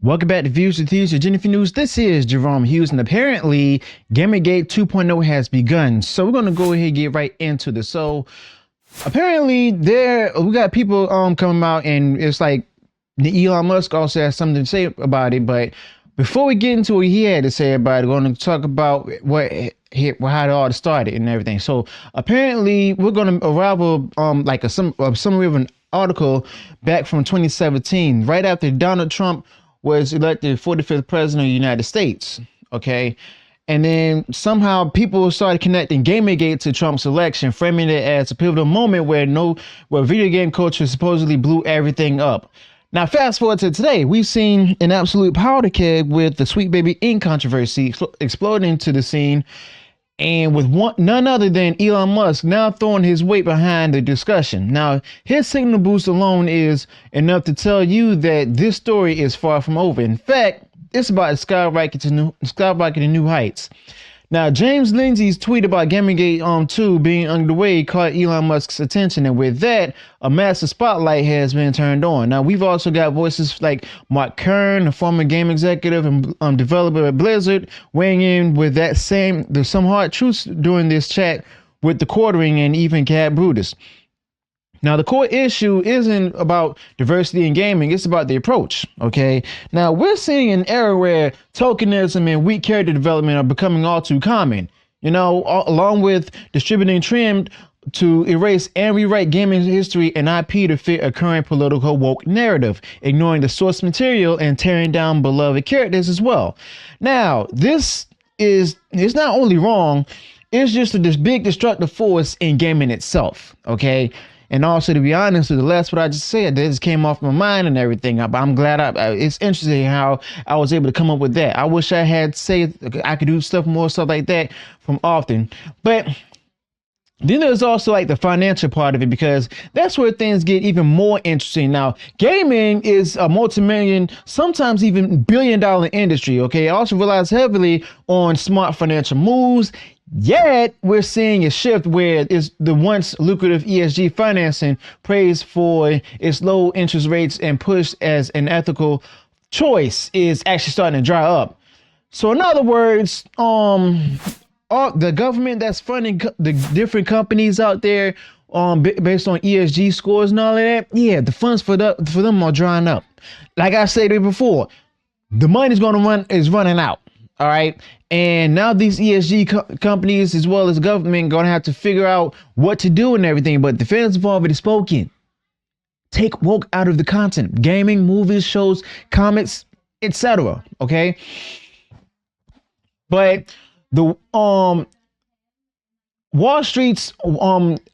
Welcome back to Views with Hughes or Jennifer News. This is Jerome Hughes, and apparently Gamergate 2.0 has begun. So we're gonna go ahead and get right into this. So apparently we got people coming out, and it's like Elon Musk also has something to say about it. But before we get into what he had to say about it, we're gonna talk about how it all started and everything. So apparently we're gonna unravel like a summary of an article back from 2017, right after Donald Trump was elected 45th president of the United States. Okay. And then somehow people started connecting Gamergate to Trump's election, framing it as a pivotal moment where video game culture supposedly blew everything up. Now, fast forward to today, we've seen an absolute powder keg with the Sweet Baby Inc. controversy exploding to the scene, and with none other than Elon Musk now throwing his weight behind the discussion. Now, his signal boost alone is enough to tell you that this story is far from over. In fact, it's about to skyrocket to new heights. Now, James Lindsay's tweet about Gamergate 2 being underway caught Elon Musk's attention, and with that, a massive spotlight has been turned on. Now, we've also got voices like Mark Kern, a former game executive and developer at Blizzard, weighing in with there's some hard truths during this chat with the Quartering and even Cat Brutus. Now, the core issue isn't about diversity in gaming, it's about the approach, okay? Now, we're seeing an era where tokenism and weak character development are becoming all too common, along with distributing trend to erase and rewrite gaming history and IP to fit a current political woke narrative, ignoring the source material and tearing down beloved characters as well. Now, it's not only wrong, it's just this big destructive force in gaming itself, okay? And also, to be honest with the last what I just said, that just came off my mind and everything. I'm glad it's interesting how I was able to come up with that. I wish I had I could do more stuff like that from often. But then there's also like the financial part of it, because that's where things get even more interesting. Now, gaming is a multi-million, sometimes even billion-dollar industry. Okay, it also relies heavily on smart financial moves. Yet we're seeing a shift where it's the once lucrative ESG financing praised for its low interest rates and pushed as an ethical choice is actually starting to dry up. So in other words, the government that's funding the different companies out there based on ESG scores and all of that, yeah, the funds for them are drying up. Like I said before, the money's running out. All right. And now these ESG companies, as well as government, going to have to figure out what to do and everything. But the fans have already spoken. Take woke out of the content. Gaming, movies, shows, comics, etc. Okay. But the Wall Street's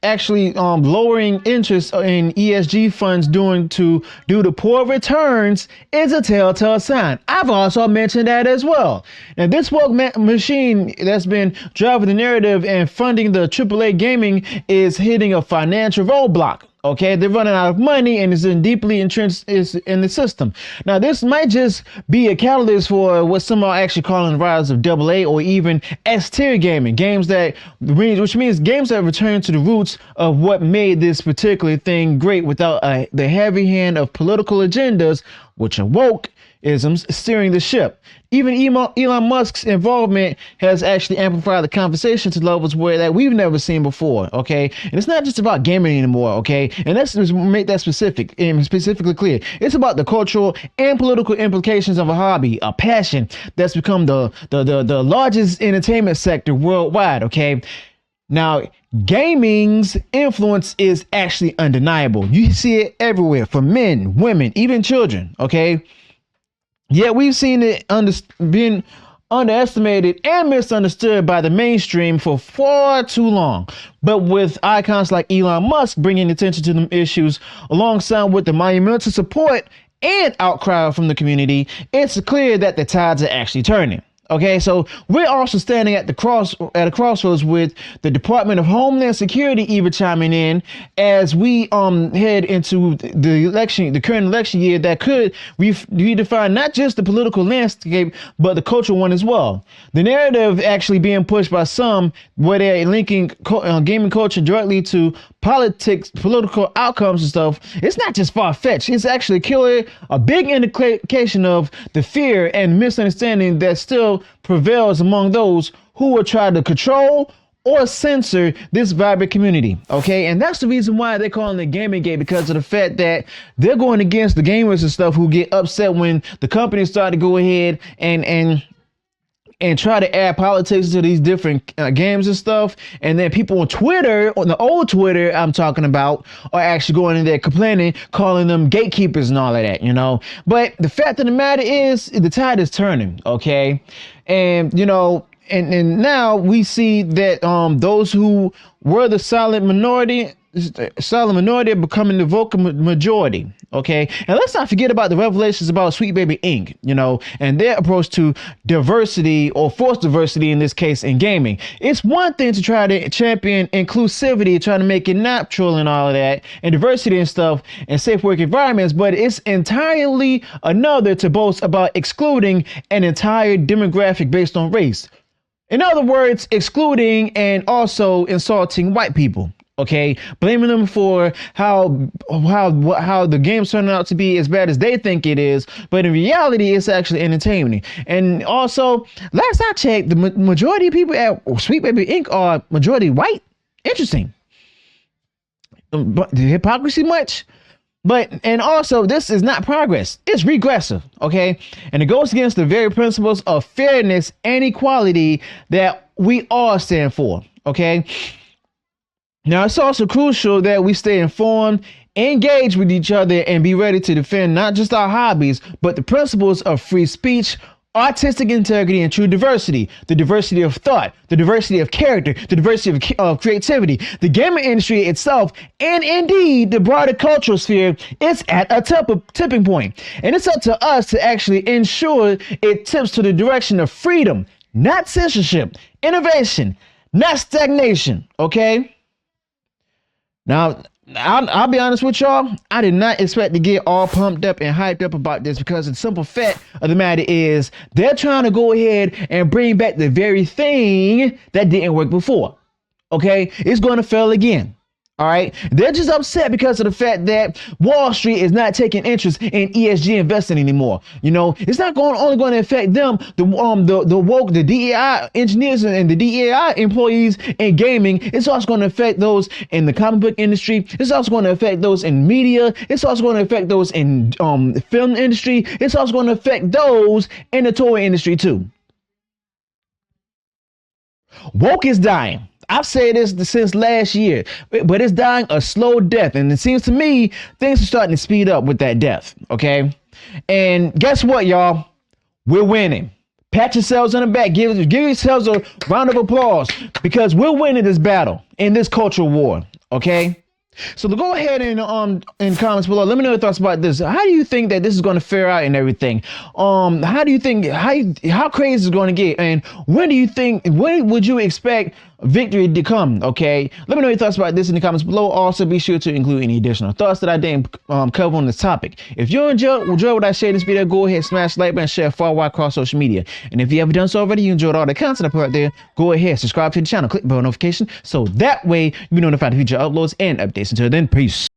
actually lowering interest in ESG funds due to poor returns is a telltale sign. I've also mentioned that as well. Now, this woke machine that's been driving the narrative and funding the AAA gaming is hitting a financial roadblock. Okay, they're running out of money and is deeply entrenched in the system. Now, this might just be a catalyst for what some are actually calling the rise of AA or even S-tier gaming, which means games that return to the roots of what made this particular thing great without the heavy hand of political agendas, which are wokeisms steering the ship. Even Elon Musk's involvement has actually amplified the conversation to levels that we've never seen before. Okay, and it's not just about gaming anymore. Okay, and let's just make that specifically clear. It's about the cultural and political implications of a hobby, a passion that's become the largest entertainment sector worldwide. Okay. Now, gaming's influence is actually undeniable. You see it everywhere, for men, women, even children. Okay. Yet we've seen it being underestimated and misunderstood by the mainstream for far too long. But with icons like Elon Musk bringing attention to them issues alongside with the monumental support and outcry from the community, it's clear that the tides are actually turning. Okay, so we're also standing at a crossroads with the Department of Homeland Security even chiming in as we head into the current election year that could redefine not just the political landscape but the cultural one as well. The narrative actually being pushed by some where they're linking gaming culture directly to political outcomes and stuff, it's not just far-fetched. It's actually clearly a big indication of the fear and misunderstanding that still prevails among those who will try to control or censor this vibrant community. Okay, and that's the reason why they're calling it Gamergate, because of the fact that they're going against the gamers and stuff who get upset when the companies start to go ahead and try to add politics to these different games and stuff. And then people on Twitter, on the old Twitter I'm talking about, are actually going in there complaining, calling them gatekeepers and all of that, you know. But the fact of the matter is, the tide is turning, okay? And, you know, and now we see that those who were the silent minority are becoming the vocal majority. Okay, and let's not forget about the revelations about Sweet Baby Inc., you know, and their approach to diversity, or forced diversity in this case, in gaming. It's one thing to try to champion inclusivity, trying to make it natural and all of that, and diversity and stuff, and safe work environments, but it's entirely another to boast about excluding an entire demographic based on race. In other words, excluding and also insulting white people. Okay, blaming them for how the game's turning out to be as bad as they think it is, but in reality, it's actually entertaining. And also, last I checked, the majority of people at Sweet Baby Inc. are majority white. Interesting. But the hypocrisy much? But, and also, this is not progress, it's regressive, okay? And it goes against the very principles of fairness and equality that we all stand for, okay? Now, it's also crucial that we stay informed, engage with each other, and be ready to defend not just our hobbies, but the principles of free speech, artistic integrity, and true diversity. The diversity of thought, the diversity of character, the diversity of creativity. The gaming industry itself, and indeed the broader cultural sphere, is at a tipping point. And it's up to us to actually ensure it tips to the direction of freedom, not censorship, innovation, not stagnation, okay? Now, I'll be honest with y'all, I did not expect to get all pumped up and hyped up about this, because the simple fact of the matter is they're trying to go ahead and bring back the very thing that didn't work before. Okay, it's going to fail again. All right, they're just upset because of the fact that Wall Street is not taking interest in ESG investing anymore. You know, it's not only going to affect them, the woke, the DEI engineers and the DEI employees in gaming. It's also going to affect those in the comic book industry. It's also going to affect those in media. It's also going to affect those in the film industry. It's also going to affect those in the toy industry too. Woke is dying. I've said this since last year, but it's dying a slow death. And it seems to me things are starting to speed up with that death. Okay. And guess what, y'all? We're winning. Pat yourselves on the back. Give yourselves a round of applause, because we're winning this battle in this cultural war. Okay. So go ahead and in comments below, let me know your thoughts about this. How do you think that this is going to fare out and everything? How do you think how crazy is it going to get? And when would you expect victory to come? Okay, let me know your thoughts about this in the comments below. Also, be sure to include any additional thoughts that I didn't cover on this topic. If you enjoyed what I shared in this video, go ahead, smash the like button, share far wide across social media. And if you haven't done so already, you enjoyed all the content I put out there, go ahead, subscribe to the channel, click the bell notification, so that way you'll be notified of future uploads and updates. Until then, peace.